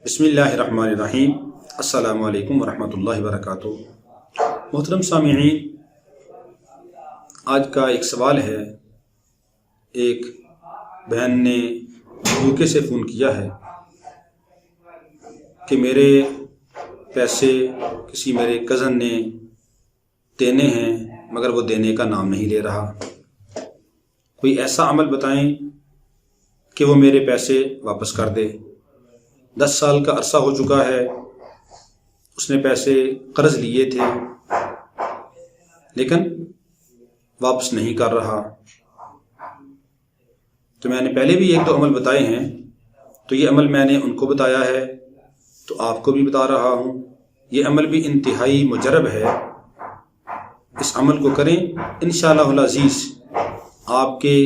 بسم اللہ الرحمن الرحیم۔ السلام علیکم ورحمۃ اللہ وبرکاتہ۔ محترم سامعین، آج کا ایک سوال ہے۔ ایک بہن نے UK سے فون کیا ہے کہ میرے پیسے کسی میرے کزن نے دینے ہیں مگر وہ دینے کا نام نہیں لے رہا۔ کوئی ایسا عمل بتائیں کہ وہ میرے پیسے واپس کر دے۔ 10 سال کا عرصہ ہو چکا ہے، اس نے پیسے قرض لیے تھے لیکن واپس نہیں کر رہا۔ تو میں نے پہلے بھی 1-2 عمل بتائے ہیں، تو یہ عمل میں نے ان کو بتایا ہے تو آپ کو بھی بتا رہا ہوں۔ یہ عمل بھی انتہائی مجرب ہے، اس عمل کو کریں انشاءاللہ العزیز۔ آپ کے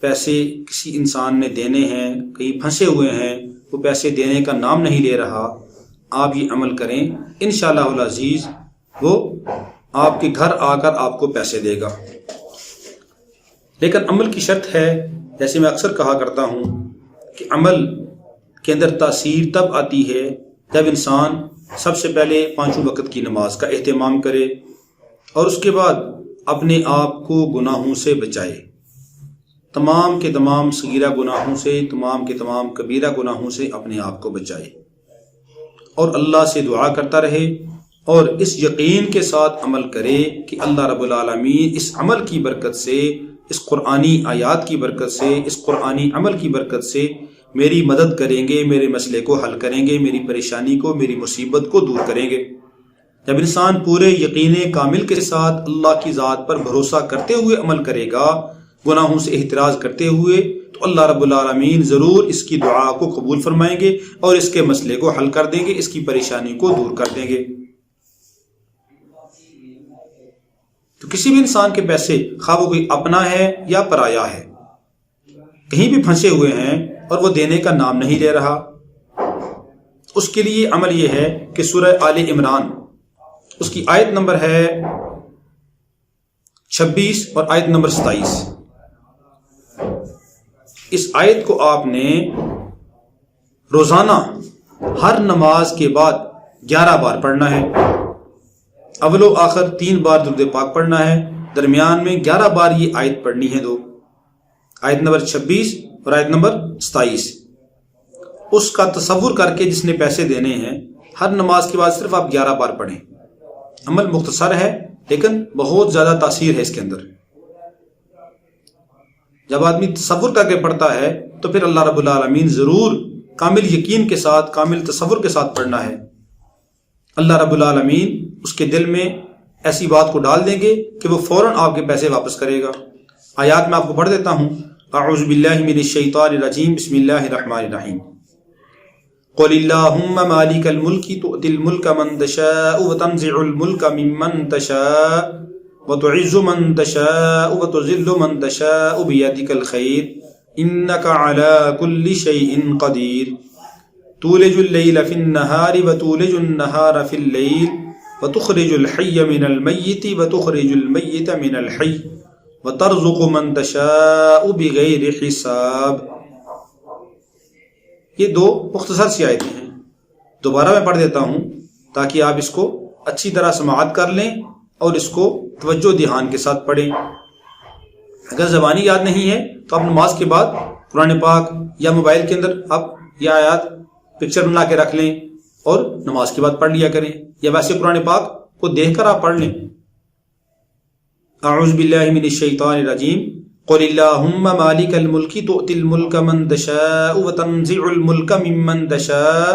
پیسے کسی انسان نے دینے ہیں، کہیں پھنسے ہوئے ہیں، وہ پیسے دینے کا نام نہیں لے رہا، آپ یہ عمل کریں انشاءاللہ العزیز، وہ آپ کے گھر آ کر آپ کو پیسے دے گا۔ لیکن عمل کی شرط ہے، جیسے میں اکثر کہا کرتا ہوں کہ عمل کے اندر تاثیر تب آتی ہے جب انسان سب سے پہلے 5 وقت کی نماز کا اہتمام کرے اور اس کے بعد اپنے آپ کو گناہوں سے بچائے، تمام کے تمام صغیرہ گناہوں سے، تمام کے تمام کبیرہ گناہوں سے اپنے آپ کو بچائے اور اللہ سے دعا کرتا رہے اور اس یقین کے ساتھ عمل کرے کہ اللہ رب العالمین اس عمل کی برکت سے، اس قرآنی آیات کی برکت سے، اس قرآنی عمل کی برکت سے میری مدد کریں گے، میرے مسئلے کو حل کریں گے، میری پریشانی کو، میری مصیبت کو دور کریں گے۔ جب انسان پورے یقین کامل کے ساتھ اللہ کی ذات پر بھروسہ کرتے ہوئے عمل کرے گا، گناہوں سے احتراز کرتے ہوئے، تو اللہ رب العالمین ضرور اس کی دعا کو قبول فرمائیں گے اور اس کے مسئلے کو حل کر دیں گے، اس کی پریشانی کو دور کر دیں گے۔ تو کسی بھی انسان کے پیسے، خواہ وہ کوئی اپنا ہے یا پرایا ہے، کہیں بھی پھنسے ہوئے ہیں اور وہ دینے کا نام نہیں لے رہا، اس کے لیے عمل یہ ہے کہ سورہ آل عمران، اس کی آیت نمبر ہے 26 اور آیت نمبر 27، اس آیت کو آپ نے روزانہ ہر نماز کے بعد 11 بار پڑھنا ہے۔ اول و آخر 3 بار درود پاک پڑھنا ہے، درمیان میں 11 بار یہ آیت پڑھنی ہے، دو آیت نمبر 26 اور آیت نمبر 27۔ اس کا تصور کر کے جس نے پیسے دینے ہیں، ہر نماز کے بعد صرف آپ 11 بار پڑھیں۔ عمل مختصر ہے لیکن بہت زیادہ تاثیر ہے اس کے اندر۔ جب آدمی تصور کر کے پڑھتا ہے تو پھر اللہ رب العالمین ضرور کامل یقین کے ساتھ، کامل تصور کے ساتھ پڑھنا ہے، اللہ رب العالمین اس کے دل میں ایسی بات کو ڈال دیں گے کہ وہ فوراً آپ کے پیسے واپس کرے گا۔ آیات میں آپ کو پڑھ دیتا ہوں۔ اعوذ باللہ من الشیطان الرجیم، بسم اللہ الرحمن الرحیم۔ قل اللہم مالک الملک تؤتی الملک من تشاء وتنزع الملک ممن تشاء وتعز من تشاء وتذل من تشاء بيدك الخير انك على كل شيء قدير تولج الليل في النهار وتولج النهار في الليل وتخرج الحي من الميت وتخرج الميت من الحي وترزق من تشاء بغير حساب۔ یہ 2 مختصر سی آیتیں ہیں، دوبارہ میں پڑھ دیتا ہوں تاکہ آپ اس کو اچھی طرح سماعت کر لیں اور اس کو توجہ دھیان کے ساتھ پڑھیں۔ اگر زبانی یاد نہیں ہے تو آپ نماز کے بعد قرآن پاک یا موبائل کے اندر آپ یہ آیات پکچر بنا کے رکھ لیں اور نماز کے بعد پڑھ لیا کریں، یا ویسے قرآن پاک کو دیکھ کر آپ پڑھ لیں۔ اعوذ باللہ من الشیطان الرجیم۔ قل اللہم مالک الملک تؤتی الملک من تشاء وتنزع الملک ممن تشاء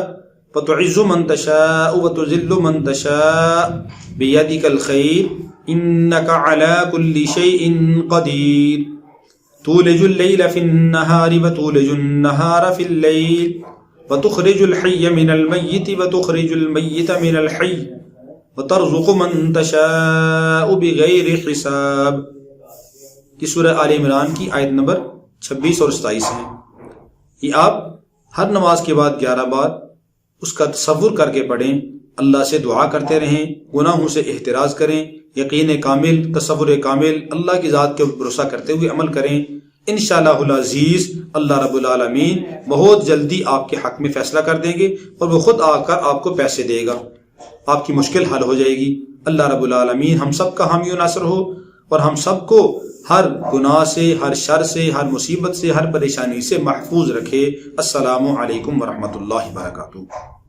وتعز من تشاء وتذل من تشاء بيدك الخير انك على كل شيء قدير تولج الليل في النهار وتولج النهار في الليل وتخرج الحي من الميت وتخرج الميت من الحي وترزق من تشاء بغير حساب۔ یہ سورہ آل عمران کی آیت نمبر 26 اور 27 ہے۔ یہ آپ ہر نماز کے بعد 11 بار اس کا تصور کر کے پڑھیں، اللہ سے دعا کرتے رہیں، گناہوں سے احتراز کریں، یقین کامل، تصور کامل، اللہ کی ذات کے بھروسہ کرتے ہوئے عمل کریں۔ انشاءاللہ العزیز اللہ رب العالمین بہت جلدی آپ کے حق میں فیصلہ کر دیں گے اور وہ خود آ کر آپ کو پیسے دے گا، آپ کی مشکل حل ہو جائے گی۔ اللہ رب العالمین ہم سب کا حامی و ناصر ہو اور ہم سب کو ہر گناہ سے، ہر شر سے، ہر مصیبت سے، ہر پریشانی سے محفوظ رکھے۔ السلام علیکم ورحمۃ اللہ وبرکاتہ۔